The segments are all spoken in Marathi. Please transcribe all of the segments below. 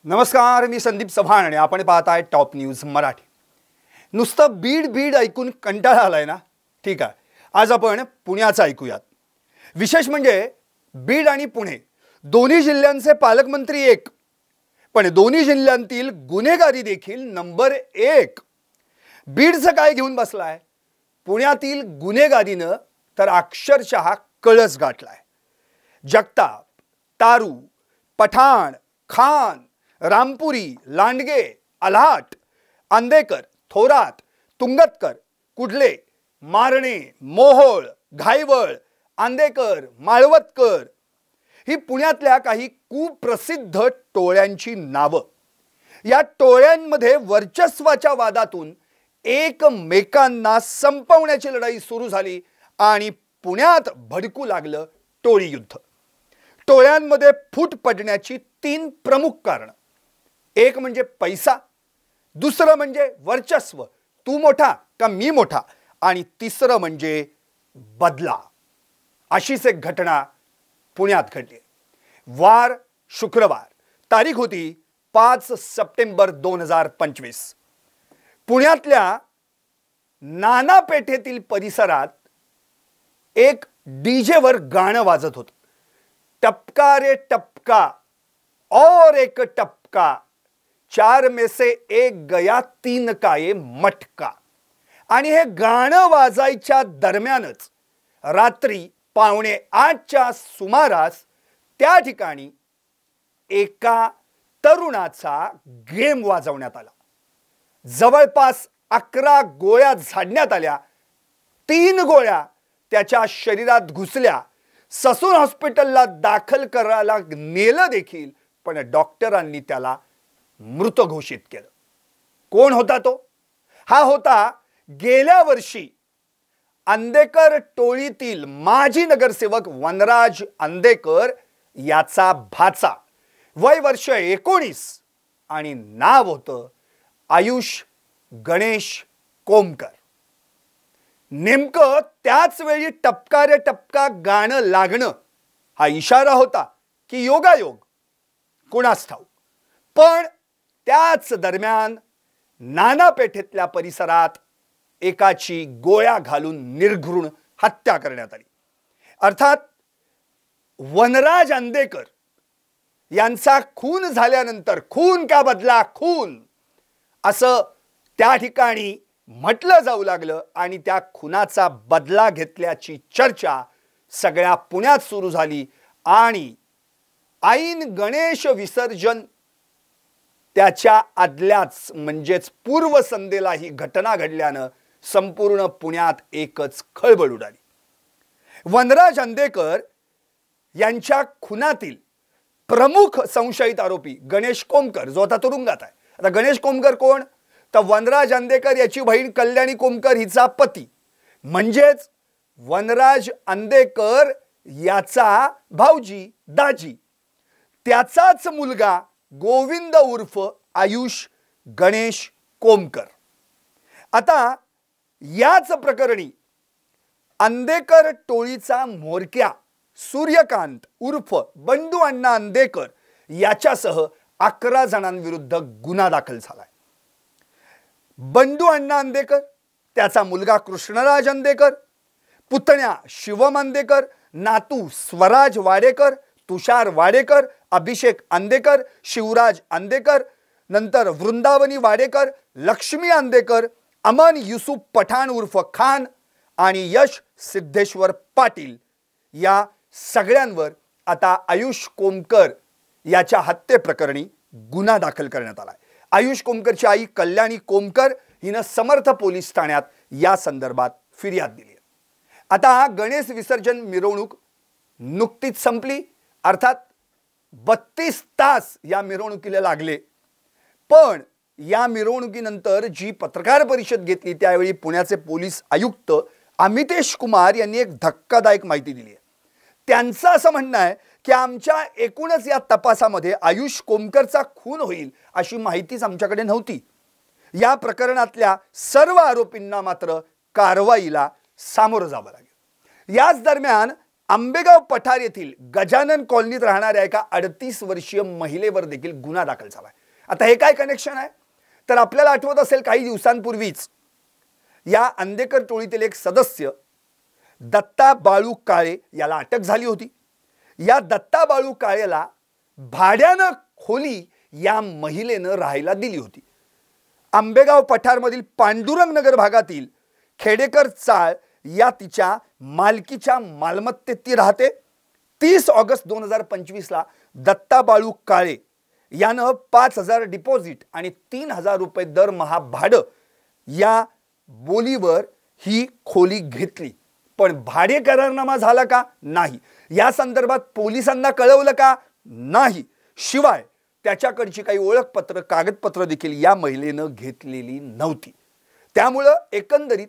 नमस्कार, मी संदीप चव्हाण आणि आपण पाहताय टॉप न्यूज मराठी। नुसतं बीड बीड ऐकून कंटाळा आलाय ना? ठीक आहे, आज आपण पुण्याचं ऐकूयात। विशेष म्हणजे बीड आणि पुणे दोन्ही जिल्ह्यांचे पालकमंत्री एक, पण दोन्ही जिल्ह्यांतील गुन्हेगारी देखील नंबर 1। बीडचं काय घेऊन बसलाय? पुण्यातील गुन्हेगारीनं तर अक्षरशः कळस गाठलाय। जगताप, तारू, पठाण, खान, रामपुरी, लांडगे, आल्हाट, अंदेकर, थोरात, तुंगतकर, कुडले, मारणे, मोहोळ, घाईवळ, अंदेकर, माळवतकर ही पुण्यातल्या काही कुप्रसिद्ध टोळ्यांची नावं। या टोळ्यांमध्ये वर्चस्वाच्या वादातून एकमेकांना संपवण्याची लढाई सुरू झाली आणि पुण्यात भडकू लागलं टोळी युद्ध। टोळ्यांमध्ये फूट पडण्याची 3 प्रमुख कारण। एक म्हणजे पैसा, दुसरं म्हणजे वर्चस्व, तू मोठा का मी मोठा, आणि तिसरं म्हणजे बदला। अशीच एक घटना पुण्यात घडली। वार शुक्रवार, तारीख होती 5 सप्टेंबर 2025। पुण्यातल्या नाना पेठेतील परिसरात एक डीजेवर गाणं वाजत होतं। टपका रे टपका और एक टपका, 4 में से एक गया 3 का ये मटका। आणि हे गाणं वाजायच्या दरम्यानच रात्री 7:45च्या सुमारास त्या ठिकाणी एका तरुणाचा गेम वाजवण्यात आला। जवळपास 11 गोळ्या झाडण्यात आल्या। 3 गोळ्या त्याच्या शरीरात घुसल्या। ससून हॉस्पिटलला दाखल करायला नेलं देखील, पण डॉक्टरांनी त्याला मृत घोषित केलं। कोण होता तो? हा होता गेल्या वर्षी अंदेकर टोळीतील माजी नगरसेवक वनराज अंदेकर याचा भाचा, वय वर्ष 19 आणि नाव होतं आयुष गणेश कोमकर। नेमकं त्याच वेळी टपका रे टपका गाणं लागणं हा इशारा होता की योगायोग, कुणास ठाऊक। पण त्याच दरम्यान नाना पेठेतल्या परिसरात एकाची गोळ्या घालून निर्घृण हत्या करण्यात आली। अर्थात वनराज अंदेकर यांचा खून झाल्यानंतर खून का बदला खून असं त्या ठिकाणी म्हटलं जाऊ लागलं आणि त्या खुनाचा बदला घेतल्याची चर्चा सगळ्या पुण्यात सुरू झाली। आणि ऐन गणेश विसर्जन त्याच्या आदल्याच म्हणजेच पूर्वसंध्येला ही घटना घडल्यानं संपूर्ण पुण्यात एकच खळबळ उडाली। वनराज अंदेकर यांच्या खुनातील प्रमुख संशयित आरोपी गणेश कोमकर जो आता तुरुंगात आहे। आता गणेश कोमकर कोण? तर वनराज अंदेकर याची बहीण कल्याणी कोमकर हिचा पती, म्हणजेच वनराज अंदेकर याचा भाऊजी दाजी, त्याचाच मुलगा गोविंद उर्फ आयुष गणेश कोमकर। आता याच प्रकरणी अंदेकर टोळीचा म्होरक्या सूर्यकांत उर्फ बंडू अण्णा अंदेकर याच्यासह 11 जणांविरुद्ध गुन्हा दाखल झालाय। बंडू अण्णा अंदेकर, त्याचा मुलगा कृष्णराज अंदेकर, पुतण्या शिवम अंदेकर, नातू स्वराज वाडेकर, तुषार वाडेकर, अभिषेक अंदेकर, शिवराज अंदेकर, नंतर वृंदावनी वाडेकर, लक्ष्मी अंदेकर, अमन युसुफ पठाण उर्फ खान आणि यश सिद्धेश्वर पाटील या सगळ्यांवर आता आयुष कोमकर याच्या हत्येप्रकरणी गुन्हा दाखल करण्यात आलाय। आयुष कोमकरची आई कल्याणी कोमकर हिनं समर्थ पोलीस ठाण्यात या संदर्भात फिर्याद दिली आहे। आता गणेश विसर्जन मिरवणूक नुकतीच संपली, अर्थात 32 तास या मिरवणुकीला लागले। पण या मिरवणुकीनंतर जी पत्रकार परिषद घेतली त्यावेळी पुण्याचे पोलीस आयुक्त अमितेश कुमार यांनी एक धक्कादायक माहिती दिली आहे। त्यांचं असं म्हणणं आहे की आमच्या एकूणच या तपासामध्ये आयुष कोमकरचा खून होईल अशी माहितीच आमच्याकडे नव्हती। या प्रकरणातल्या सर्व आरोपींना मात्र कारवाईला सामोरं जावं लागेल। याच दरम्यान आंबेगाव पठार येथील गजानन कॉलनीत राहणाऱ्या एका 38 वर्षीय महिलेवर देखील गुन्हा दाखल झालाय। आता हे काय कनेक्शन आहे, तर आपल्याला आठवत असेल काही दिवसांपूर्वीच या अंधेकर टोळीतील एक सदस्य दत्ता बाळू काळे याला अटक झाली होती। या दत्ता बाळू काळेला भाड्यानं खोली या महिलेनं राहायला दिली होती। आंबेगाव पठारमधील पांडुरंग नगर भागातील खेडेकर चाळ या तिच्या मालकीच्या मालमत्तेत ती राहते। 30 ऑगस्ट 2025 ला दत्ता बाळू काळे यानं 5000 डिपॉझिट आणि 3000 रुपये दरमहा भाडं या बोलीवर ही खोली घेतली। पण भाडे करारनामा झाला का नाही, या संदर्भात पोलिसांना कळवलं का नाही, शिवाय त्याच्याकडची काही ओळखपत्र कागदपत्र देखील या महिलेनं घेतलेली नव्हती। त्यामुळे एकंदरीत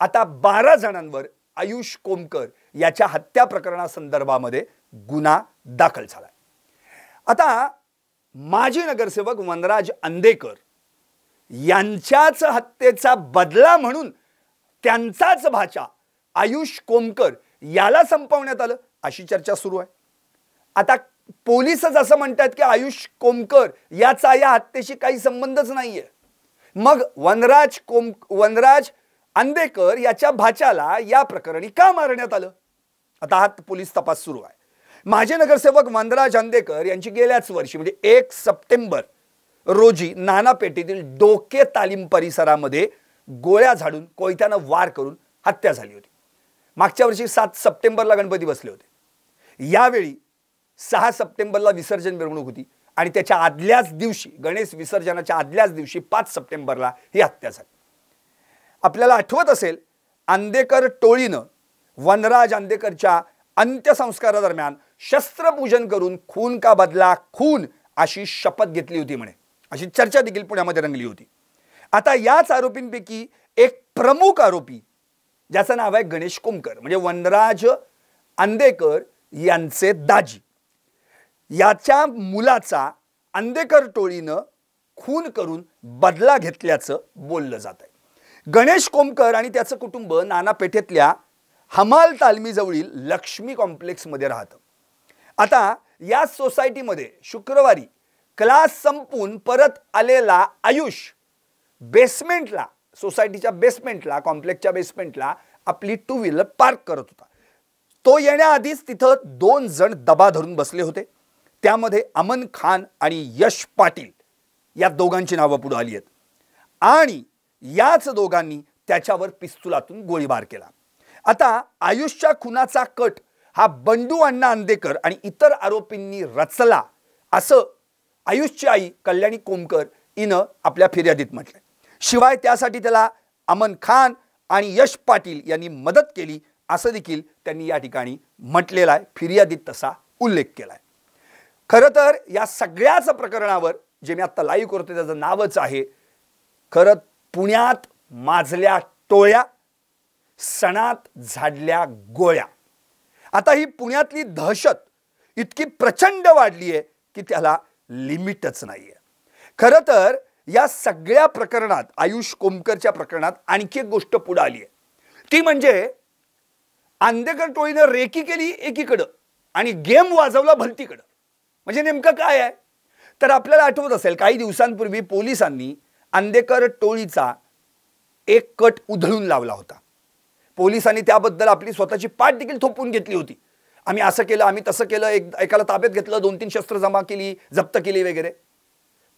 आता 12 जणांवर आयुष कोमकर याच्या हत्या प्रकरणासंदर्भामध्ये गुन्हा दाखल झाला। आता माजी नगरसेवक वनराज अंधेकर यांच्याच हत्येचा बदला म्हणून त्यांचाच भाचा आयुष कोमकर याला संपवण्यात आलं अशी चर्चा सुरू आहे। आता पोलीसच असं म्हणतात की आयुष कोमकर याचा या हत्येशी काही संबंधच नाहीये, मग वनराज अंधेकर याच्या भाच्याला या प्रकरणी का मारण्यात आलं, आता हा पोलीस तपास सुरू आहे। माजी नगरसेवक वनराज अंधेकर यांची गेल्याच वर्षी म्हणजे 1 सप्टेंबर रोजी नाना पेठेतील डोके तालीम परिसरामध्ये गोळ्या झाडून कोयत्यानं वार करून हत्या झाली होती। मागच्या वर्षी 7 सप्टेंबरला गणपती बसले होते। यावेळी 6 सप्टेंबरला विसर्जन मिरवणूक होती आणि त्याच्या आदल्याच दिवशी गणेश विसर्जनाच्या आदल्याच दिवशी 5 सप्टेंबरला ही हत्या झाली। आपल्याला आठवत असेल अंधेकर टोळीनं वनराज अंधेकरच्या अंत्यसंस्कारादरम्यान शस्त्रपूजन करून खून का बदला खून अशी शपथ घेतली होती म्हणे, अशी चर्चा देखील पुण्यामध्ये रंगली होती। आता याच आरोपींपैकी एक प्रमुख आरोपी ज्याचं नाव आहे गणेश कोमकर म्हणजे वनराज अंधेकर यांचे दाजी, याच्या मुलाचा अंधेकर टोळीनं खून करून बदला घेतल्याचं बोललं जात आहे। गणेश कोमकर आणि त्याचं कुटुंब नाना पेठेतल्या हमाल तालमीजवळील लक्ष्मी कॉम्प्लेक्समध्ये राहतं। आता या सोसायटीमध्ये शुक्रवारी क्लास संपून परत आलेला आयुष बेसमेंटला, सोसायटीच्या बेसमेंटला, कॉम्प्लेक्सच्या बेसमेंटला आपली 2 व्हीलर पार्क करत होता। तो येण्याआधीच तिथं 2 जण दबा धरून बसले होते। त्यामध्ये अमन खान आणि यश पाटील या दोघांची नावं पुढे आली आहेत आणि याच दोघांनी त्याच्यावर पिस्तुलातून गोळीबार केला। आता आयुषच्या खुनाचा कट हा बंडू अण्णा अंधेकर आणि इतर आरोपींनी रचला असं आयुषची आई कल्याणी कोमकर हिनं आपल्या फिर्यादीत म्हटलंय। शिवाय त्यासाठी त्याला अमन खान आणि यश पाटील यांनी मदत केली असं देखील त्यांनी या ठिकाणी म्हटलेलं आहे, फिर्यादीत तसा उल्लेख केलाय। खरं तर या सगळ्याच प्रकरणावर जे मी आता लाईव्ह करतो त्याचं नावच आहे खरं पुण्यात माजल्या टोळ्या, सणात झाडल्या गोळ्या। आता ही पुण्यातली दहशत इतकी प्रचंड वाढली आहे की त्याला लिमिटच नाहीये। खरं तर या सगळ्या प्रकरणात आयुष कोमकरच्या प्रकरणात आणखी एक गोष्ट पुढे आली आहे, ती म्हणजे अंधेकर टोळीनं रेकी केली एकीकडं आणि गेम वाजवला भलतीकडं। म्हणजे नेमकं काय आहे, तर आपल्याला आठवत असेल काही दिवसांपूर्वी पोलिसांनी अंधेकर टोळीचा एक कट उधळून लावला होता। पोलिसांनी त्याबद्दल आपली स्वतःची पाठ देखील थोपवून घेतली होती। आम्ही असं केलं, आम्ही तसं केलं, एकाला ताब्यात घेतलं, 2-3 शस्त्र जमा केली, जप्त केली वगैरे।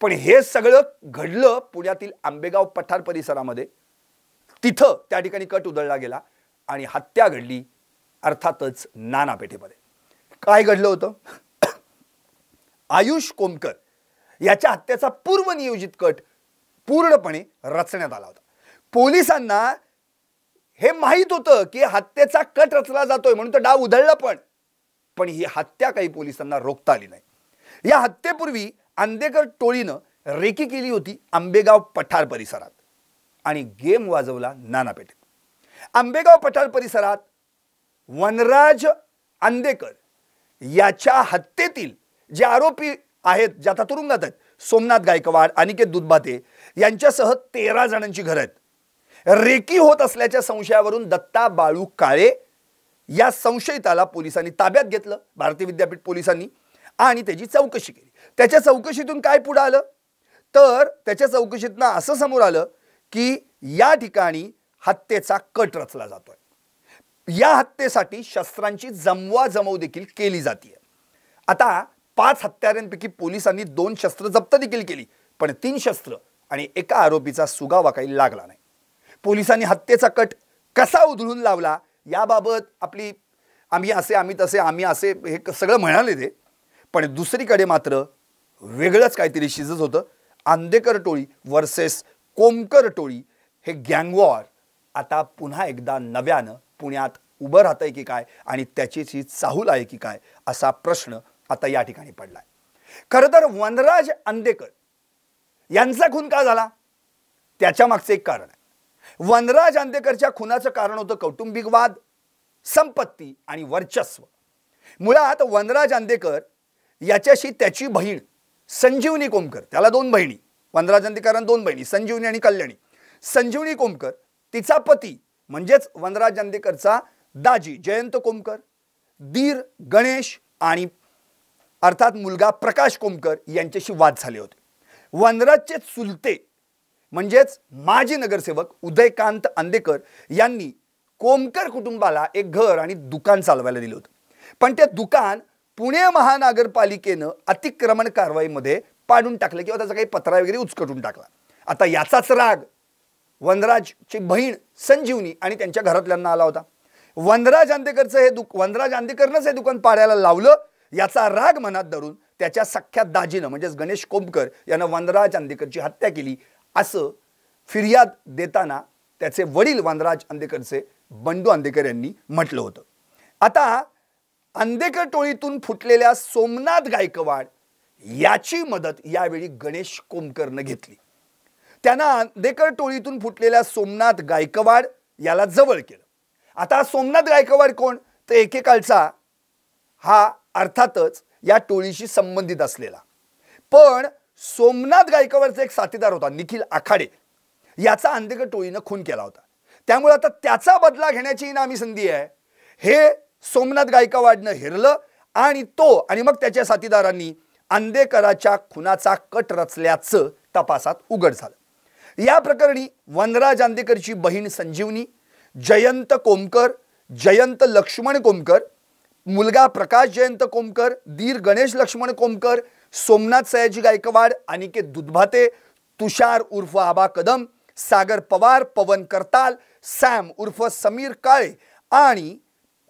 पण हे सगळं घडलं पुण्यातील आंबेगाव पठार परिसरामध्ये। तिथं त्या ठिकाणी कट उधळला गेला आणि हत्या घडली अर्थातच नाना पेठेमध्ये। काय घडलं होतं, आयुष कोमकर याच्या हत्येचा पूर्वनियोजित कट पूर्णपणे रचण्यात आला होता। पोलिसांना हे माहित होतं की हत्येचा कट रचला जातोय म्हणून तो डाव उधळला, पण ही हत्या काही पोलिसांना रोखता आली नाही। या हत्येपूर्वी अंधेकर टोळीनं रेकी केली होती आंबेगाव पठार परिसरात आणि गेम वाजवला नाना पेठेत। आंबेगाव पठार परिसरात वनराज अंधेकर याच्या हत्येतील जे आरोपी आहेत, जे आता तुरुंगात आहेत, सोमनाथ गायकवाड, अनिकेत दुधबाते यांच्यासह 13 जणांची घरं आहेत। रेकी होत असल्याच्या संशयावरून दत्ता बाळू काळे या संशयिताला पोलिसांनी ताब्यात घेतलं, भारतीय विद्यापीठ पोलिसांनी, आणि त्याची चौकशी केली. त्याच्या चौकशीतून काय पुढे आलं तर त्याच्या चौकशीतनं असं समोर आलं की या ठिकाणी हत्येचा कट रचला जातोय. या हत्येसाठी शस्त्रांची जमवाजमव देखील केली जाते. आता 5 हत्यारांपैकी पोलिसांनी 2 शस्त्र जप्त देखील केली, पण 3 शस्त्र आणि एका आरोपीचा सुगावा काही लागला नाही. पोलिसांनी हत्येचा कट कसा उधळून लावला याबाबत आम्ही असे हे सगळं म्हणाले ते, पण दुसरीकडे मात्र वेगळंच काहीतरी शिजत होतं. आंदेकर टोळी वर्सेस कोमकर टोळी हे गँगवॉर आता पुन्हा एकदा नव्यानं पुण्यात उभं राहतंय की काय आणि त्याचीच चाहूल आहे की काय असा प्रश्न आता या ठिकाणी पडलाय. खरं तर वनराज अंदेकर यांचा खून का झाला त्याच्या मागचं एक कारण आहे. वनराज अंदेकरच्या खुनाचं कारण होतं कौटुंबिक वाद, संपत्ती आणि वर्चस्व. मुळात वनराज अंदेकर याच्याशी त्याची बहीण संजीवनी कोमकर, त्याला 2 बहिणी, वनराज अंदेकरांना 2 बहिणी, संजीवनी आणि कल्याणी. संजीवनी कोमकर तिचा पती म्हणजेच वनराज अंदेकरचा दाजी जयंत कोमकर, दीर गणेश आणि अर्थात मुलगा प्रकाश कोमकर यांच्याशी वाद झाले होते. वनराजचे चुलते म्हणजेच माजी नगरसेवक उदयकांत अंदेकर यांनी कोमकर कुटुंबाला एक घर आणि दुकान चालवायला दिलं होतं, पण ते दुकान पुणे महानगरपालिकेनं अतिक्रमण कारवाईमध्ये पाडून टाकलं किंवा त्याचा काही पत्रा वगैरे उचकटून टाकला. आता याचाच राग वनराजची बहीण संजीवनी आणि त्यांच्या घरातल्यांना आला होता. वनराज अंदेकरनंच हे दुकान पाडायला लावलं याचा राग मनात धरून त्याच्या सख्या दाजीनं म्हणजेच गणेश कोमकर यानं वनराज अंदेकरची हत्या केली असं फिर्याद देताना त्याचे वडील वनराज अंदेकरचे बंडू अंदेकर यांनी म्हटलं होतं. आता अंदेकर टोळीतून फुटलेल्या सोमनाथ गायकवाड याची मदत यावेळी गणेश कोमकरनं घेतली. त्यानं अंदेकर टोळीतून फुटलेल्या सोमनाथ गायकवाड याला जवळ केलं. आता सोमनाथ गायकवाड कोण तर एकेकाळचा हा अर्थातच या टोळीशी संबंधित असलेला, पण सोमनाथ गायकवाडचा एक साथीदार होता निखिल आखाडे, याचा अंदेकर टोळीनं खून केला होता. त्यामुळे आता त्याचा बदला घेण्याची नामी संधी आहे. हे सोमनाथ गायकवाडनं हेरलं आणि मग त्याच्या साथीदारांनी अंदेकराच्या खुनाचा कट रचल्याचं तपासात उघड झालं. या प्रकरणी वनराज अंदेकरची बहीण संजीवनी, जयंत कोमकर, जयंत लक्ष्मण कोमकर, मुलगा प्रकाश जयंत कोमकर, दीर गणेश लक्ष्मण कोमकर, सोमनाथ सयाजी गायकवाड, अनिकेत दुधभाते, तुषार उर्फ आबा कदम, सागर पवार, पवन करताल, सॅम उर्फ समीर काळे आणि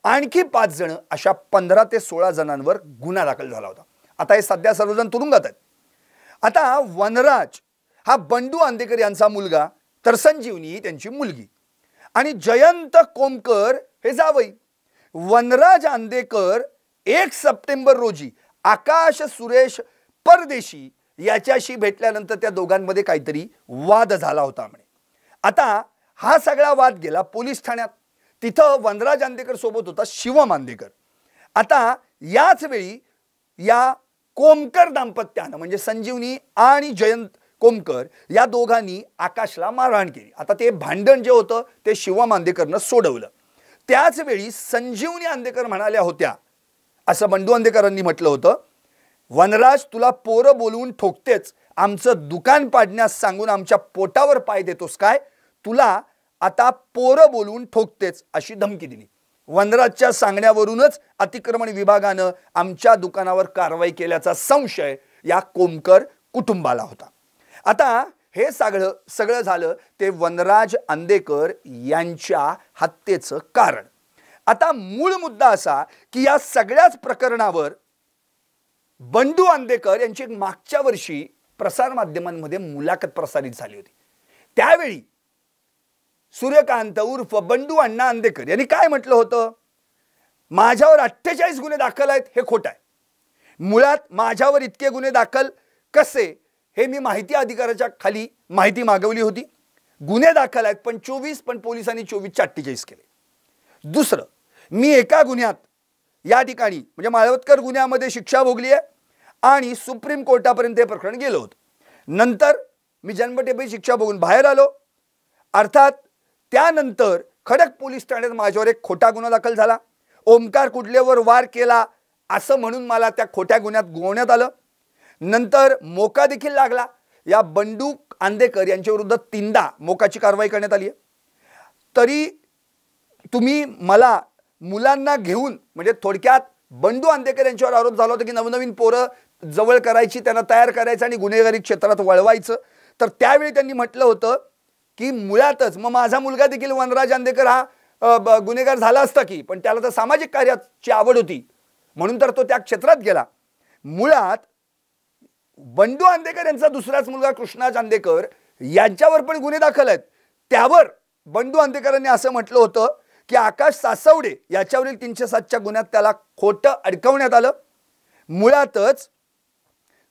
आणखी 5 जण अशा 15 ते 16 जणांवर गुन्हा दाखल झाला होता. आता हे सध्या सर्वजण तुरुंगात आहेत. आता वनराज हा बंडू अंदेकर यांचा मुलगा, तर संजीवनी ही त्यांची मुलगी आणि जयंत कोमकर हे जावई. वनराज अंदेकर 1 सप्टेंबर रोजी आकाश सुरेश परदेशी याच्याशी भेटल्यानंतर त्या दोघांमध्ये काहीतरी वाद झाला होता म्हणे. आता हा सगळा वाद गेला पोलीस ठाण्यात. तिथं वनराज अंदेकर सोबत होता शिवम अंदेकर. आता याच वेळी या कोमकर दाम्पत्यानं म्हणजे संजीवनी आणि जयंत कोमकर या दोघांनी आकाशला मारहाण केली. आता ते भांडण जे होतं ते शिवम अंदेकरनं सोडवलं. त्याच वेळी संजीवनी अंदेकर म्हणाल्या होत्या, असं बंडू अंदेकरांनी म्हटलं होतं, वनराज तुला पोरं बोलवून ठोकतेच, आमचं दुकान पाडण्यास सांगून आमच्या पोटावर पाय देतोस काय, तुला आता पोरं बोलवून ठोकतेच अशी धमकी दिली. वनराजच्या सांगण्यावरूनच अतिक्रमण विभागानं आमच्या दुकानावर कारवाई केल्याचा संशय या कोमकर कुटुंबाला होता. आता हे सगळं झालं ते वनराज अंदेकर यांच्या हत्येचं कारण. आता मूळ मुद्दा असा की या सगळ्याच प्रकरणावर बंडू अंदेकर यांची मागच्या वर्षी प्रसार माध्यमांमध्ये मुलाखत प्रसारित झाली होती. त्यावेळी सूर्यकांत उर्फ बंडू अण्णा अंदेकर यांनी काय म्हटलं होतं, माझ्यावर 48 गुन्हे दाखल आहेत हे खोटं आहे. मुळात माझ्यावर इतके गुन्हे दाखल कसे हे मी माहिती अधिकाराच्या खाली माहिती मागवली होती. गुन्हे दाखल आहेत पण 24, पण पोलिसांनी 24चे 48 केले. दुसरं, मी एका गुन्ह्यात या ठिकाणी म्हणजे माळवतकर गुन्ह्यामध्ये शिक्षा भोगली आहे आणि सुप्रीम कोर्टापर्यंत हे प्रकरण गेलं होतं. नंतर मी जन्मठेपेची शिक्षा भोगून बाहेर आलो. अर्थात त्यानंतर खडक पोलीस ठाण्यात माझ्यावर एक खोटा गुन्हा दाखल झाला. ओमकार कुडलेवर वार केला असं म्हणून मला त्या खोट्या गुन्ह्यात गोवण्यात आलं. नंतर मोका देखील लागला. या बंडू आंदेकर यांच्या विरुद्ध 3दा मोकाची कारवाई करण्यात आली आहे. तरी तुम्ही मला मुलांना घेऊन, म्हणजे थोडक्यात बंडू आंदेकर यांच्यावर आरोप झाला होता की नवनवीन पोरं जवळ करायची, त्यांना तयार करायचं आणि गुन्हेगारी क्षेत्रात वळवायचं. तर त्यावेळी त्यांनी म्हटलं होतं की मुळातच मग माझा मुलगा देखील वनराज आंदेकर हा गुन्हेगार झाला असता की, पण त्याला तर सामाजिक कार्याची आवड होती म्हणून तर तो त्या क्षेत्रात गेला. मुळात बंडू आंदेकर यांचा दुसराच मुलगा कृष्णाज आंदेकर यांच्यावर पण गुन्हे दाखल आहेत. त्यावर बंडू आंदेकरांनी असं म्हटलं होतं की आकाश सासवडे याच्यावरील 307च्या गुन्ह्यात त्याला खोटं अडकवण्यात आलं. मुळातच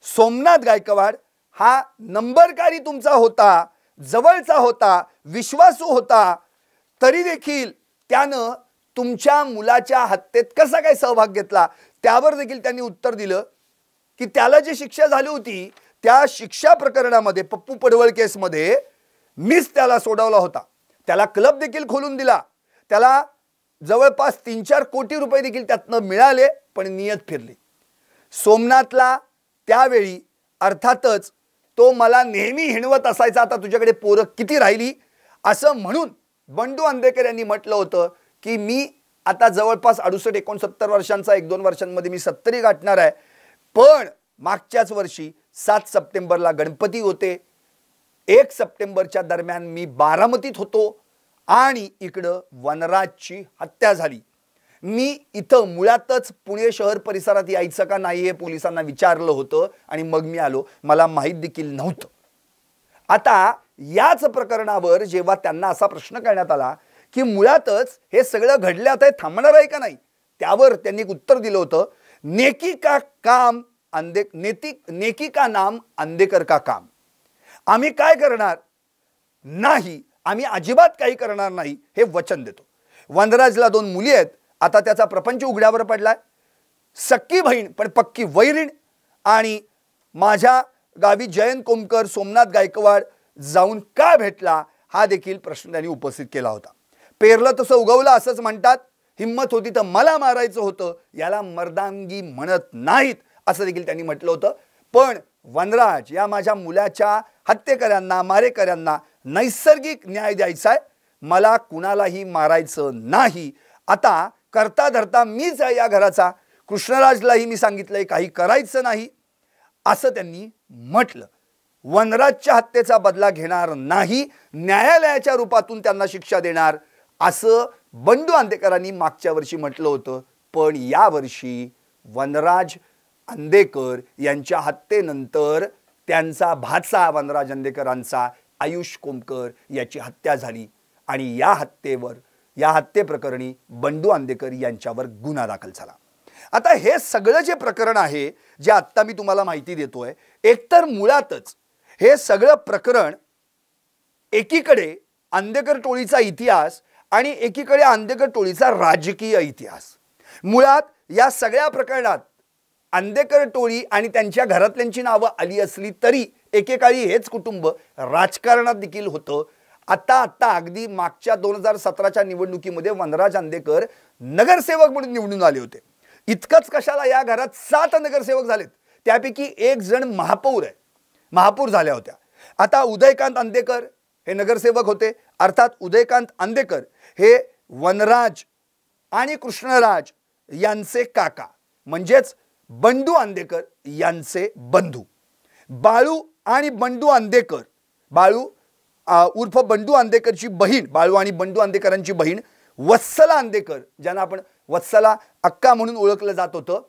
सोमनाथ गायकवाड हा नंबरकारी तुमचा होता, जवळचा होता, विश्वासू होता, तरी देखील त्यानं तुमच्या मुलाच्या हत्येत कसा काय सहभाग घेतला. त्यावर देखील त्यांनी उत्तर दिलं की त्याला जी शिक्षा झाली होती त्या शिक्षा प्रकरणामध्ये पप्पू पडवळ केसमध्ये मीच त्याला सोडवला होता. त्याला क्लब देखील खोलून दिला. त्याला जवळपास 3-4 कोटी रुपये देखील त्यातनं मिळाले, पण नियत फिरली. सोमनाथला त्यावेळी अर्थातच तो मला नेहमी हिणवत असायचा, आता तुझ्याकडे पोरं किती राहिली असं म्हणून बंडू आंदेकर यांनी म्हटलं होतं की मी आता जवळपास 68-69 वर्षांचा, 1-2 वर्षांमध्ये मी 70 गाठणार आहे. पण मागच्याच वर्षी 7 सप्टेंबरला गणपती होते. 1 सप्टेंबरच्या दरम्यान मी बारामतीत होतो आणि इकडं वनराजची हत्या झाली. मी इथं मुळातच पुणे शहर परिसरात यायचं का नाही हे पोलिसांना विचारलं होतं आणि मग मी आलो. मला माहीत देखील नव्हतं. आता याच प्रकरणावर जेव्हा त्यांना असा प्रश्न करण्यात आला की मुळातच हे सगळं घडलं, आता हे थांबणार आहे का नाही, त्यावर त्यांनी एक उत्तर दिलं होतं, नेकी का नाम अंदेकर का काम. आम्ही काय करणार नाही, आम्ही अजिबात काही करणार नाही हे वचन देतो. वनराजला 2 मुली आहेत. आता त्याचा प्रपंच उघड्यावर पडलाय. सक्की बहीण पण पक्की वैरीण. आणि माझ्या गावी जयंत कोमकर, सोमनाथ गायकवाड जाऊन का भेटला हा देखील प्रश्न त्यांनी उपस्थित केला होता. पेरलं तसं उगवलं असंच म्हणतात. हिम्मत होती तर मला मारायचं होतं, याला मर्दांगी म्हणत नाहीत असं देखील त्यांनी म्हटलं होतं. पण वनराज या माझ्या मुलाच्या हत्येकऱ्यांना, मारेकऱ्यांना नैसर्गिक न्याय द्यायचा आहे. मला कुणालाही मारायचं नाही. आता करता धरता मीच आहे या घराचा. कृष्णराजलाही मी सांगितलंय काही करायचं नाही असं त्यांनी म्हटलं. वनराजच्या हत्येचा बदला घेणार नाही, न्यायालयाच्या रूपातून त्यांना शिक्षा देणार असं बंडू आंदेकरांनी मागच्या वर्षी म्हटलं होतं. पण या वर्षी वनराज आंदेकर यांच्या हत्येनंतर त्यांचा भाचा वनराज आंदेकरांचा आयुष कोमकर याची हत्या झाली आणि या हत्येप्रकरणी बंडू आंदेकर यांच्यावर गुन्हा दाखल झाला. आता हे सगळं जे प्रकरण आहे जे आत्ता मी तुम्हाला माहिती देतोय, एकतर मुळातच हे सगळं प्रकरण एकीकडे आंदेकर टोळीचा इतिहास आणि एकीकडे आंदेकर टोळीचा राजकीय इतिहास. मुळात या सगळ्या प्रकरणात आंदेकर टोळी आणि त्यांच्या घरातल्यांची नावं आली असली तरी एकेकाळी हेच कुटुंब राजकारणात देखील होतं. आता अगदी मागच्या 2017च्या निवडणुकीमध्ये वनराज आंदेकर नगरसेवक म्हणून निवडून आले होते. इतकंच कशाला, या घरात 7 नगरसेवक झालेत, त्यापैकी 1 जण महापौर झाल्या होत्या. आता उदयकांत आंदेकर हे नगरसेवक होते. अर्थात उदयकांत आंदेकर हे वनराज आणि कृष्णराज यांचे काका, म्हणजेच बंडू आंदेकर यांचे बंधू. बाळू आणि बंडू आंदेकर, बाळू उर्फ बंडू आंदेकरची बहीण, बाळू आणि बंडू आंदेकरांची बहीण वत्सला आंदेकर, ज्यांना आपण वत्सला अक्का म्हणून ओळखलं जात होतं,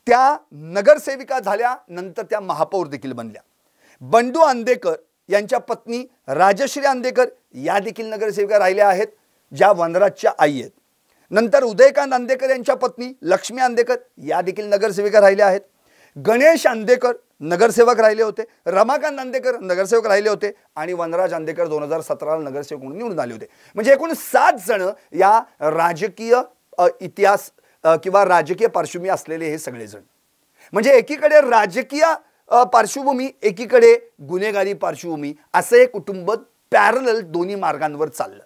त्या नगरसेविका झाल्या. नंतर त्या महापौर देखील बनल्या. बंडू आंदेकर यांच्या पत्नी राजश्री आंदेकर या देखील नगरसेविका राहिल्या आहेत, ज्या वनराजच्या आई आहेत. नंतर उदयकांत आंदेकर यांच्या पत्नी लक्ष्मी आंदेकर या देखील नगरसेविका राहिल्या आहेत. गणेश आंदेकर नगरसेवक राहिले होते. रमाकांत आंदेकर नगरसेवक राहिले होते आणि वनराज आंदेकर 2017ला नगरसेवक म्हणून निवडून आले होते. म्हणजे एकूण 7 जण या राजकीय इतिहास किंवा राजकीय पार्श्वभूमी असलेले हे सगळे जण. म्हणजे एकीकडे राजकीय पार्श्वभूमी, एकीकडे गुन्हेगारी पार्श्वभूमी, असं हे कुटुंब पॅरलल दोन्ही मार्गांवर चाललं.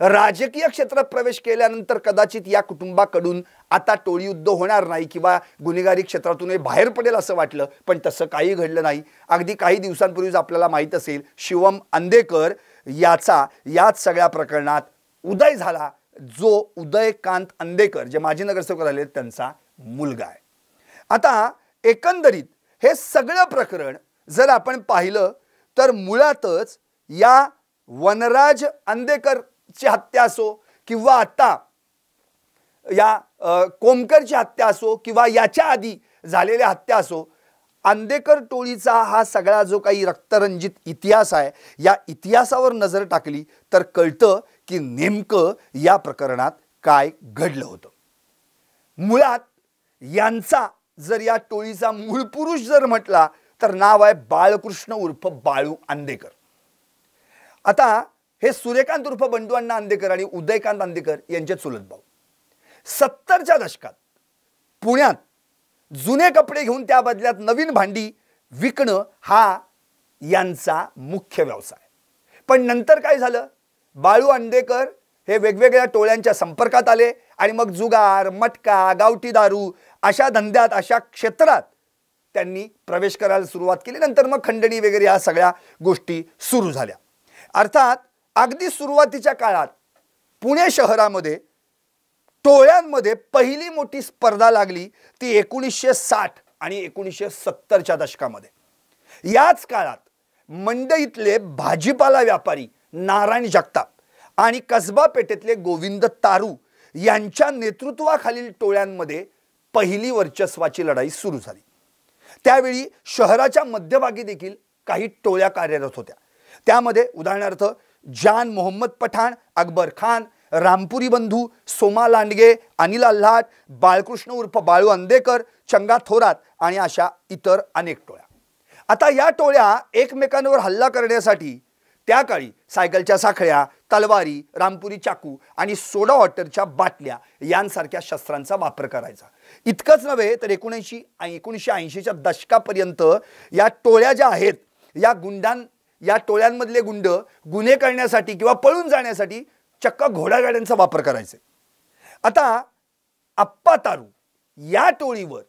राजकीय क्षेत्रात प्रवेश केल्यानंतर कदाचित या कुटुंबाकडून आता टोळी युद्ध होणार नाही किंवा गुन्हेगारी क्षेत्रातून बाहेर पडेल असं वाटलं, पण तसं काही घडलं नाही. अगदी काही दिवसांपूर्वीच आपल्याला माहीत असेल शिवम अंदेकर याचा याच सगळ्या प्रकरणात उदय झाला, जो उदयकांत अंदेकर जे माजी नगरसेवक राहिले त्यांचा मुलगा आहे. आता एकंदरीत हे सगळं प्रकरण जर आपण पाहिलं तर मुळातच या वनराज अंदेकरची हत्या असो किंवा आता या कोमकरची हत्या असो किंवा याच्या आधी झालेल्या हत्या असो, अंदेकर टोळीचा हा सगळा जो काही रक्तरंजित इतिहास आहे, या इतिहासावर नजर टाकली तर कळतं की नेमकं या प्रकरणात काय घडलं होतं. मुळात यांचा जर या टोळीचा मूळ पुरुष जर म्हटला तर नाव आहे बाळकृष्ण उर्फ बाळू अंदेकर. आता हे सूर्यकांत उर्फ बंडू अण्णा अंदेकर आणि उदयकांत अंदेकर यांचे चुलत भाऊ. 70च्या दशकात पुण्यात जुने कपडे घेऊन त्या बदल्यात नवीन भांडी विकणं हा यांचा मुख्य व्यवसाय. पण नंतर काय झालं, बाळू अंदेकर हे वेगवेगळ्या टोळ्यांच्या संपर्कात आले आणि मग जुगार, मटका, गावठी दारू अशा धंद्यात, अशा क्षेत्रात त्यांनी प्रवेश करायला सुरुवात केली. नंतर मग खंडणी वगैरे या सगळ्या गोष्टी सुरू झाल्या. अर्थात अगदी सुरुवातीच्या काळात पुणे शहरामध्ये टोळ्यांमध्ये पहिली मोठी स्पर्धा लागली ती 1960 आणि 1970च्या दशकामध्ये. याच काळात मंडईतले भाजीपाला व्यापारी नारायण जगताप आणि कसबा पेठेतले गोविंद तारू यांच्या नेतृत्वाखालील टोळ्यांमध्ये पहिली वर्चस्वाची लढाई सुरू झाली. त्यावेळी शहराच्या मध्यभागी देखील काही टोळ्या कार्यरत होत्या. त्यामध्ये उदाहरणार्थ जान मोहम्मद पठाण, अकबर खान, रामपुरी बंधू, सोमा लांडगे, अनिल आल्हाट, बाळकृष्ण उर्फ बाळू अंदेकर, चंगा थोरात आणि अशा इतर अनेक टोळ्या. आता या टोळ्या एकमेकांवर हल्ला करण्यासाठी त्या काळी सायकलच्या साखळ्या, तलवारी, रामपुरी चाकू आणि सोडा वॉटरच्या बाटल्या यांसारख्या शस्त्रांचा वापर करायचा. इतकंच नव्हे तर 1980च्या दशकापर्यंत या टोळ्या ज्या आहेत, या टोळ्यांमधले गुंड गुन्हे करण्यासाठी किंवा पळून जाण्यासाठी चक्क घोडागाड्यांचा वापर करायचे. आता अप्पा तारू या टोळीवर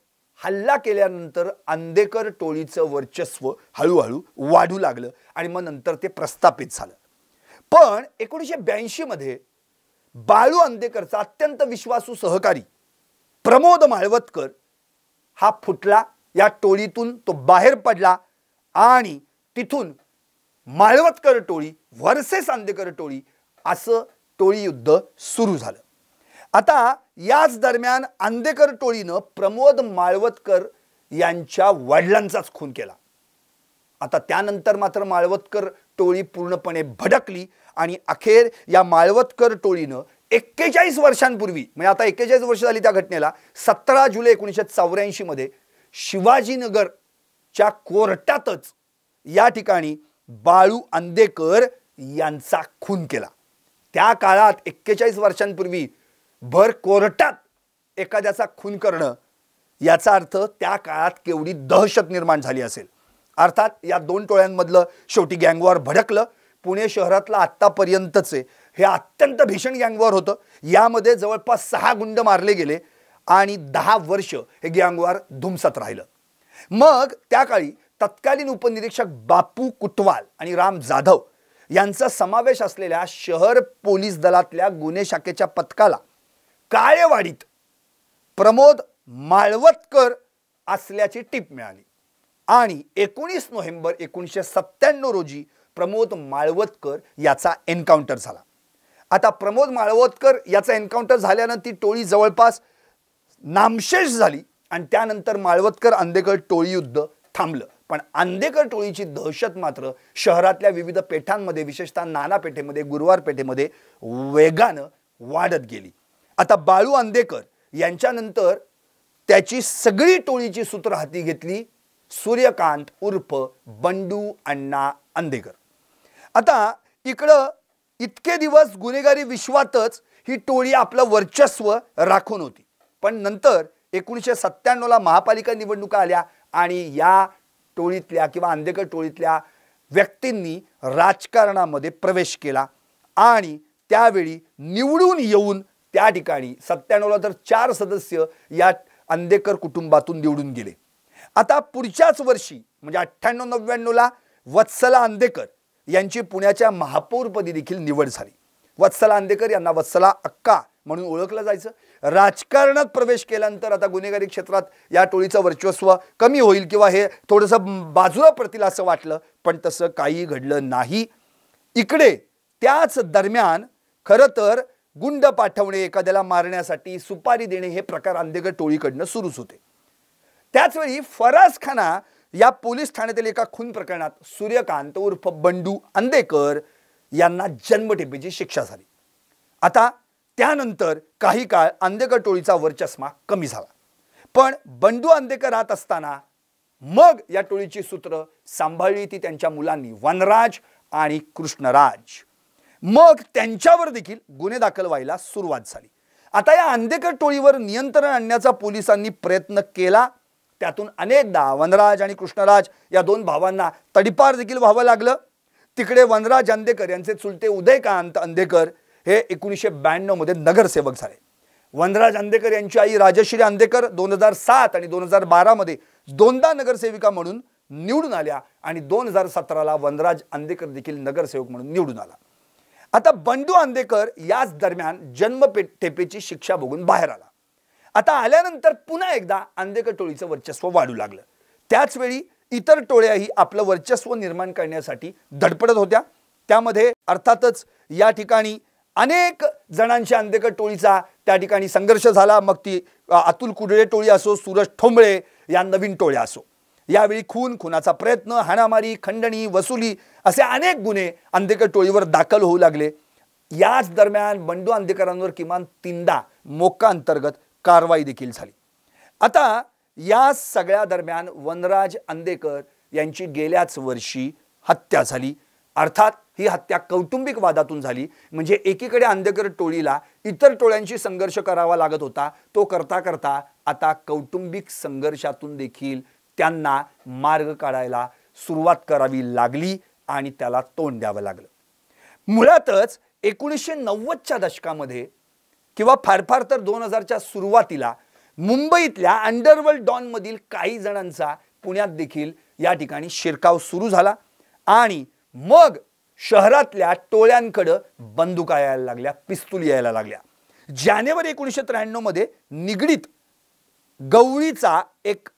हल्ला केल्यानंतर अंदेकर टोळीचं वर्चस्व हळूहळू वाढू लागलं आणि मग नंतर ते प्रस्थापित झालं. पण 1982 मध्ये बाळू अंदेकरचा अत्यंत विश्वासू सहकारी प्रमोद माळवतकर हा फुटला. या टोळीतून तो बाहेर पडला आणि तिथून माळवतकर टोळी व्हर्सेस अंदेकर टोळी असं टोळी युद्ध सुरू झालं. आता याच दरम्यान अंदेकर टोळीनं प्रमोद माळवतकर यांच्या वडिलांचाच खून केला. आता त्यानंतर मात्र माळवतकर टोळी पूर्णपणे भडकली आणि अखेर या माळवतकर टोळीनं 41 वर्षांपूर्वी, म्हणजे आता 41 वर्ष झाली त्या घटनेला, 17 जुलै 1984 मध्ये शिवाजीनगरच्या कोर्टातच या ठिकाणी बाळू अंदेकर यांचा खून केला. त्या काळात 41 वर्षांपूर्वी भर कोर्टात एखाद्याचा खून करणं याचा अर्थ त्या काळात केवढी दहशत निर्माण झाली असेल. अर्थात या दोन टोळ्यांमधलं शेवटी गँगवॉर भडकलं. पुणे शहरातलं आत्तापर्यंतचे हे अत्यंत भीषण गँगवॉर होतं. यामध्ये जवळपास 6 गुंड मारले गेले आणि 10 वर्ष हे गँगवॉर धुमसत राहिलं. मग त्या काळी तत्कालीन उपनिरीक्षक बापू कुटवाल आणि राम जाधव यांचा समावेश असलेल्या शहर पोलीस दलातल्या गुन्हे शाखेच्या पथकाला काळेवाडीत प्रमोद माळवतकर असल्याची टीप मिळाली आणि 19 नोव्हेंबर 1997 रोजी प्रमोद माळवतकर याचा एन्काउंटर झाला. आता प्रमोद माळवतकर याचा एन्काउंटर झाल्यानंतर ती टोळी जवळपास नामशेष झाली आणि त्यानंतर माळवतकर अंदेकर टोळी युद्ध थांबलं. पण अंदेकर टोळीची दहशत मात्र शहरातल्या विविध पेठांमध्ये, विशेषतः नाना पेठेमध्ये, गुरुवार पेठेमध्ये वेगानं वाढत गेली. आता बाळू अंदेकर यांच्यानंतर त्याची सगळी टोळीची सूत्र हाती घेतली सूर्यकांत उर्फ बंडू अण्णा अंदेकर. आता इकडं इतके दिवस गुन्हेगारी विश्वातच ही टोळी आपलं वर्चस्व राखून होती. पण नंतर 1997ला महापालिका निवडणुका आल्या आणि या टोळीतल्या किंवा अंदेकर टोळीतल्या व्यक्तींनी राजकारणामध्ये प्रवेश केला आणि त्यावेळी निवडून येऊन त्या ठिकाणी 97ला तर 4 सदस्य या अंधेकर कुटुंबातून निवडून गेले. आता पुढच्याच वर्षी म्हणजे 98-99ला वत्सला अंधेकर यांची पुण्याच्या महापौरपदी देखील निवड झाली. वत्सला अंधेकर यांना वत्सला अक्का म्हणून ओळखलं जायचं. राजकारणात प्रवेश केल्यानंतर आता गुन्हेगारी क्षेत्रात या टोळीचं वर्चस्व कमी होईल किंवा हे थोडंसं बाजूला पडतील असं वाटलं, पण तसं काही घडलं नाही. इकडे त्याच दरम्यान खरं तर गुंड पाठवणे, एखाद्याला मारण्यासाठी सुपारी देणे हे प्रकार अंधेकर टोळीकडनं सुरूच होते. त्याचवेळी फराज खाना या पोलीस ठाण्यातील एका खून प्रकरणात सूर्यकांत उर्फ बंडू अंधेकर यांना जन्मठेपेची शिक्षा झाली. आता त्यानंतर काही काळ अंधेकर टोळीचा वर्चस्व कमी झाला, पण बंडू अंधेकर राहत असताना मग या टोळीची सूत्र सांभाळली ती त्यांच्या मुलांनी वनराज आणि कृष्णराज. मग त्यांच्यावर देखील गुन्हे दाखल व्हायला सुरुवात झाली. आता या अंधेकर टोळीवर नियंत्रण आणण्याचा पोलिसांनी प्रयत्न केला. त्यातून अनेकदा वनराज आणि कृष्णराज या दोन भावांना तडीपार देखील व्हावं लागलं. तिकडे वनराज अंधेकर यांचे चुलते उदयकांत अंधेकर हे 1992 मध्ये नगरसेवक झाले. वनराज अंधेकर यांची आई राजश्री अंधेकर 2007 आणि 2012 मध्ये दोनदा नगरसेविका म्हणून निवडून आल्या आणि 2017ला वनराज अंधेकर देखील नगरसेवक म्हणून निवडून आला. आता बंडू अंधेकर याच दरम्यान जन्मठेपेची शिक्षा भोगून बाहेर आला. आता आल्यानंतर पुन्हा एकदा अंधेकर टोळीचं वर्चस्व वाढू लागलं. त्याचवेळी इतर टोळ्याही आपलं वर्चस्व निर्माण करण्यासाठी धडपडत होत्या. त्यामध्ये अर्थातच या ठिकाणी अनेक जणांच्या अंधेकर टोळीचा त्या ठिकाणी संघर्ष झाला. मग ती अतुल कुडळे टोळी असो, सूरज ठोंबळे या नवीन टोळ्या असो. यावेळी खुनाचा प्रयत्न, हाणामारी, खंडणी, वसुली असे अनेक गुन्हे अंधेकर टोळीवर दाखल होऊ लागले. याच दरम्यान बंडू अंधेकरांवर किमान 3दा मोक्का अंतर्गत कारवाई देखील झाली. आता या सगळ्या दरम्यान वनराज अंधेकर यांची गेल्याच वर्षी हत्या झाली. अर्थात ही हत्या कौटुंबिक वादातून झाली. म्हणजे एकीकडे अंधेकर टोळीला इतर टोळ्यांशी संघर्ष करावा लागत होता, तो करता करता आता कौटुंबिक संघर्षातून देखील त्यांना मार्ग काढायला सुरुवात करावी लागली आणि त्याला तोंड द्यावं लागलं. मुळातच 1990च्या दशकामध्ये किंवा फार फार तर 2000च्या सुरुवातीला मुंबईतल्या अंडरवर्ल्ड डॉन मधील काही जणांचा पुण्यात देखील या ठिकाणी शिरकाव सुरू झाला आणि मग शहरातल्या टोळ्यांकडे बंदुका यायला लागल्या, पिस्तूल यायला लागल्या. जानेवारी 1993 मध्ये निगडीत गवळीचा एक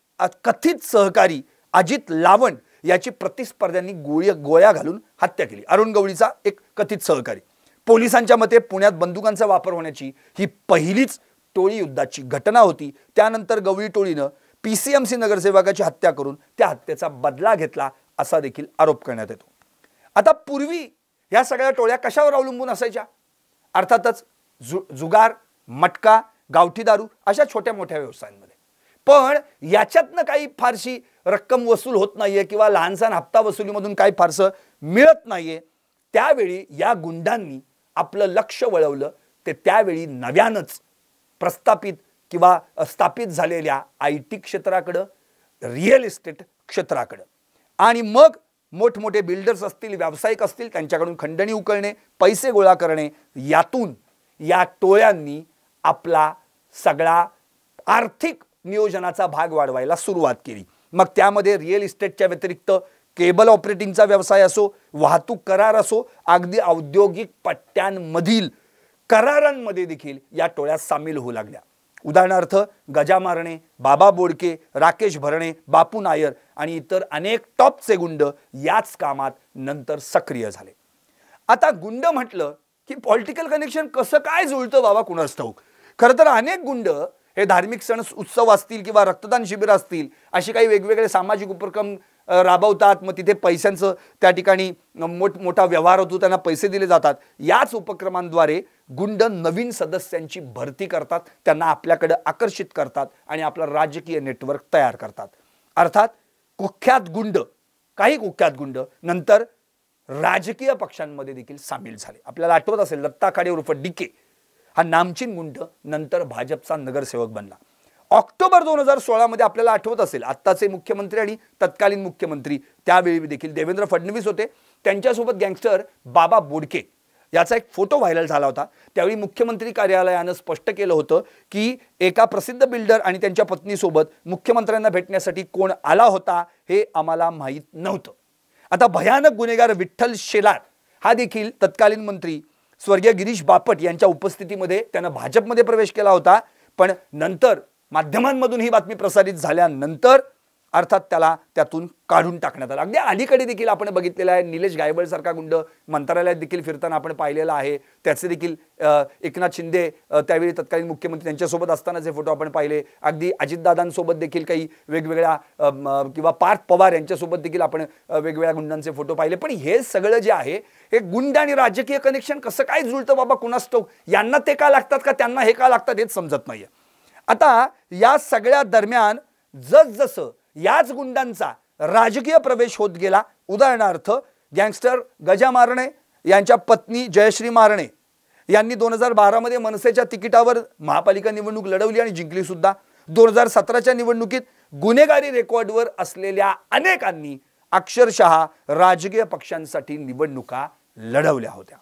कथित सहकारी अजित लावण याची प्रतिस्पर्ध्यांनी गोळ्या घालून हत्या केली. अरुण गवळीचा एक कथित सहकारी. पोलिसांच्या मते पुण्यात बंदुकांचा वापर होण्याची ही पहिलीच टोळी युद्धाची घटना होती. त्यानंतर गवळी टोळीनं PCMC नगरसेवकाची हत्या करून त्या हत्येचा बदला घेतला असा देखील आरोप करण्यात येतो. आता पूर्वी ह्या सगळ्या टोळ्या कशावर अवलंबून असायच्या? अर्थातच जुगार, मटका, गावठी दारू अशा छोट्या मोठ्या व्यवसायांमध्ये. पण याच्यातनं काही फारशी रक्कम वसूल होत नाहीये किंवा लहानसहान हप्ता वसुलीमधून काही फारसं मिळत नाहीये. त्यावेळी या गुंडांनी आपलं लक्ष वळवलं ते त्यावेळी नव्यानच प्रस्थापित किंवा स्थापित झालेल्या IT क्षेत्राकडं, रिअल इस्टेट क्षेत्राकडं. आणि मग मोठमोठे बिल्डर्स असतील, व्यावसायिक असतील, त्यांच्याकडून खंडणी उकळणे, पैसे गोळा करणे, यातून या टोळ्यांनी आपला सगळा आर्थिक नियोजनाचा भाग वाढवायला सुरुवात केली. मग त्यामध्ये रिअल इस्टेटच्या व्यतिरिक्त केबल ऑपरेटिंगचा व्यवसाय असो, वाहतूक करार असो, अगदी औद्योगिक पट्ट्यांमधील करारांमध्ये देखील या टोळ्या सामील होऊ लागल्या. उदाहरणार्थ गजा मारणे, बाबा बोडके, राकेश भरणे, बापू नायर आणि इतर अनेक टॉपचे गुंड याच कामात नंतर सक्रिय झाले. आता गुंड म्हटलं की पॉलिटिकल कनेक्शन कसं काय जुळतं बाबा कुणास ठाऊक. खरं तर अनेक गुंड हे धार्मिक सण उत्सव असतील किंवा रक्तदान शिबिर असतील अशी काही वेगवेगळे सामाजिक उपक्रम राबवतात. मग तिथे पैशांचं त्या ठिकाणी मोठा व्यवहार होतो, त्यांना पैसे दिले जातात. याच उपक्रमांद्वारे गुंड नवीन सदस्यांची भरती करतात, त्यांना आपल्याकडे आकर्षित करतात आणि आपलं राजकीय नेटवर्क तयार करतात. अर्थात कुख्यात गुंड, काही कुख्यात गुंड नंतर राजकीय पक्षांमध्ये देखील सामील झाले. आपल्याला आठवत असेल दत्ता खाडे उर्फ DK हा नामचीन गुंड नंतर भाजपचा नगरसेवक बनला. ऑक्टोबर 2016 मध्ये आपल्याला आठवत असेल आत्ताचे मुख्यमंत्री आणि तत्कालीन मुख्यमंत्री त्यावेळी देखील देवेंद्र फडणवीस होते. त्यांच्यासोबत गँगस्टर बाबा बोडके याचा एक फोटो व्हायरल झाला होता। त्यावेळी मुख्यमंत्री कार्यालयानं स्पष्ट केलं होतं की एका प्रसिद्ध बिल्डर आणि त्यांच्या पत्नीसोबत मुख्यमंत्र्यांना भेटण्यासाठी कोण आला होता हे आम्हाला माहीत नव्हतं। आता भयानक गुन्हेगार विठ्ठल शेलार हा देखील तत्कालीन मंत्री स्वर्गीय गिरीश बापट यांच्या उपस्थितीमध्ये त्यानं भाजपमध्ये प्रवेश केला होता, पण नंतर माध्यमांमधून ही बातमी प्रसारित झाल्यानंतर अर्थात त्याला त्यातून काढून टाकण्यात आलं। अगदी अलीकडे देखील आपण बघितलेलं आहे, निलेश गायवळ सारखा गुंड मंत्रालयात देखील फिरताना आपण पाहिलेला आहे। त्याचे देखील एकनाथ शिंदे त्यावेळी तत्कालीन मुख्यमंत्री त्यांच्यासोबत असतानाचे फोटो आपण पाहिले। अगदी अजितदादांसोबत देखील काही वेगवेगळ्या किंवा पार्थ पवार यांच्यासोबत देखील आपण वेगवेगळ्या गुंडांचे फोटो पाहिले। पण हे सगळं जे आहे हे गुंड आणि राजकीय कनेक्शन कसं काय जुळतं बाबा कुणास ठाऊक, यांना ते का लागतात का त्यांना हे का लागतात हेच समजत नाहीये। आता या सगळ्या दरम्यान जसजसं याच गुंडांचा राजकीय प्रवेश होत गेला, उदाहरणार्थ गँगस्टर गजा मारणे यांच्या पत्नी जयश्री मारणे यांनी 2012 मध्ये मनसेच्या तिकिटावर महापालिका निवडणूक लढवली आणि जिंकली सुद्धा। 2017च्या निवडणुकीत गुन्हेगारी रेकॉर्डवर असलेल्या अनेकांनी अक्षरशः राजकीय पक्षांसाठी निवडणुका लढवल्या होत्या।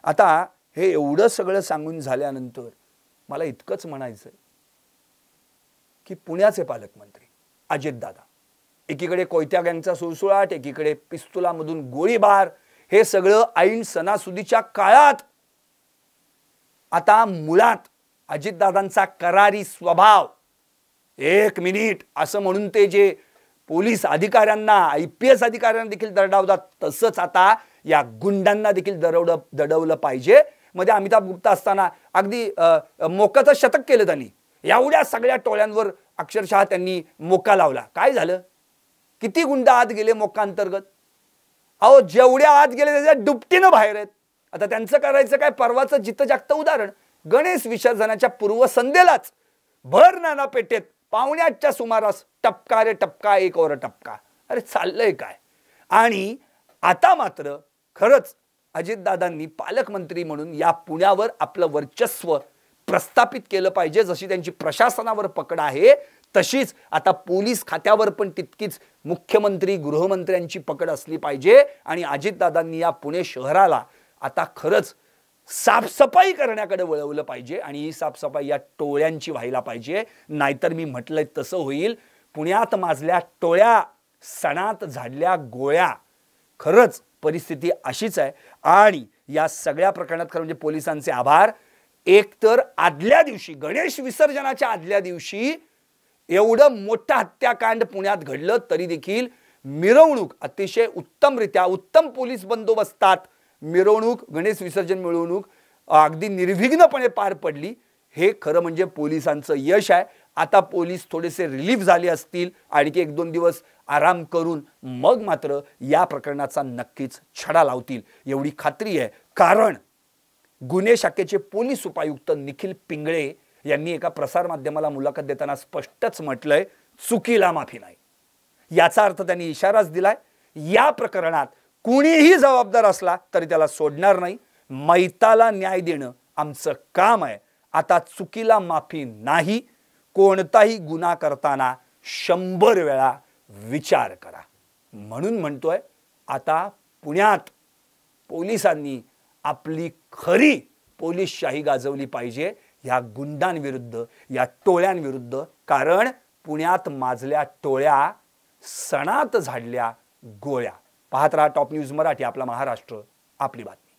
आता हे एवढं सगळं सांगून झाल्यानंतर मला इतकंच म्हणायचंय की पुण्याचे पालकमंत्री अजितदादा, एकीकडे कोयत्या गँगचा सुळसुळाट, एकीकडे पिस्तुलामधून गोळीबार, हे सगळं ऐन सणासुदीच्या काळात। आता मुळात अजितदादांचा करारी स्वभाव, एक मिनिट असं म्हणून ते जे पोलीस अधिकाऱ्यांना IPS अधिकाऱ्यांना देखील दरडावतात, तसंच आता या गुंडांना देखील दडवलं पाहिजे। मध्ये अमिताभ गुप्ता असताना अगदी मोक्याचं शतक केलं त्यांनी, एवढ्या सगळ्या टोळ्यांवर अक्षरशः त्यांनी मोका लावला। काय झालं, किती गुंड आत गेले मोका अंतर्गत? अहो जेवढ्या आत गेले त्याच्या दुपटीनं बाहेर आहेत। आता त्यांचं करायचं काय, परवाचं जिथं जागतं उदाहरण, गणेश विसर्जनाच्या पूर्वसंध्येलाच भर नाना पेठेत 7:45च्या सुमारास टपका रे टपका एक और टपका, अरे चाललंय काय? आणि आता मात्र खरंच अजितदादांनी पालकमंत्री म्हणून या पुण्यावर आपलं वर्चस्व प्रस्थापित केलं पाहिजे। जशी त्यांची प्रशासनावर पकड आहे तशीच आता पोलीस खात्यावर पण तितकीच मुख्यमंत्री गृहमंत्र्यांची पकड असली पाहिजे। आणि अजितदादांनी या पुणे शहराला आता खरंच साफसफाई करण्याकडे वळवलं पाहिजे आणि ही साफसफाई या टोळ्यांची व्हायला पाहिजे, नाहीतर मी म्हटलंय तसं होईल। पुण्यात माजल्या टोळ्या, सणात झाडल्या गोळ्या, खरंच परिस्थिती अशीच आहे। आणि या सगळ्या प्रकरणात खरं म्हणजे पोलिसांचे आभार। एक तर आदल्या दिवशी, गणेश विसर्जनाच्या आदल्या दिवशी एवढं मोठं हत्याकांड पुण्यात घडलं तरी देखील मिरवणूक अतिशय उत्तमरित्या, उत्तम पोलीस बंदोबस्तात मिरवणूक, गणेश विसर्जन मिरवणूक अगदी निर्विघ्नपणे पार पडली। हे खरं म्हणजे पोलिसांचं यश आहे। आता पोलीस थोडेसे रिलीफ झाले असतील, आणखी 1-2 दिवस आराम करून मग मात्र या प्रकरणाचा नक्कीच छडा लावतील एवढी खात्री आहे। कारण गुन्हे शाखेचे पोलीस उपायुक्त निखिल पिंगळे यांनी एका प्रसार माध्यमाला मुलाखत देताना स्पष्टच म्हटलंय, चुकीला माफी नाही। याचा अर्थ त्यांनी इशाराच दिलाय, या प्रकरणात कुणीही जबाबदार असला तरी त्याला सोडणार नाही, मैताला न्याय देणं आमचं काम आहे। आता चुकीला माफी नाही, कोणताही गुन्हा करताना 100 वेळा विचार करा। म्हणून म्हणतोय आता पुण्यात पोलिसांनी आपली खरी पोलीसशाही गाजवली पाहिजे या गुंडांविरुद्ध, या टोळ्यांविरुद्ध। कारण पुण्यात माजल्या टोळ्या, सणात झाडल्या गोळ्या। पाहत रहा टॉप न्यूज मराठी, आपला महाराष्ट्र, आपली बातमी।